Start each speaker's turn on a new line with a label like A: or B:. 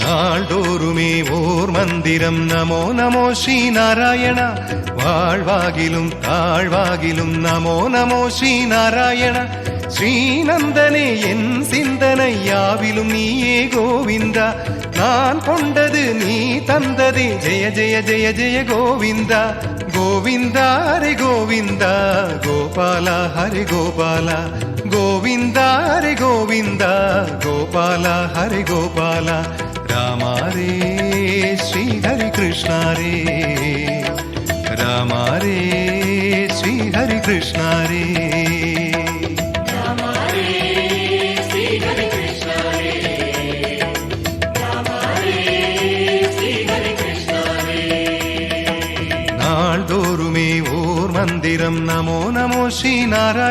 A: நாள்தோறுமே ஓர் மந்திரம் நமோ நமோ ஸ்ரீ நாராயணா. வாழ்வாகிலும் தாழ்வாகிலும் நமோ நமோ ஸ்ரீ நாராயணா. ஸ்ரீநந்தனே என் சிந்தனை யாவிலும் நீயே கோவிந்தா. நான் கொண்டது நீ தந்ததே ஜெய ஜெய ஜெய ஜெய கோவிந்தா. கோவிந்தா ஹரி கோவிந்தா கோபாலா ஹரி கோபாலா. கோவிந்தா ஹரி கோவிந்தா கோபாலா ஹரி கோபாலா. ராமாரே ஸ்ரீ ஹரி கிருஷ்ணாரே. ராமாரே ஸ்ரீ ஹரி கிருஷ்ணாரே. நாள்தோறுமே ஓர் மந்திரம் நமோ நமோ ஸ்ரீ நாராயண.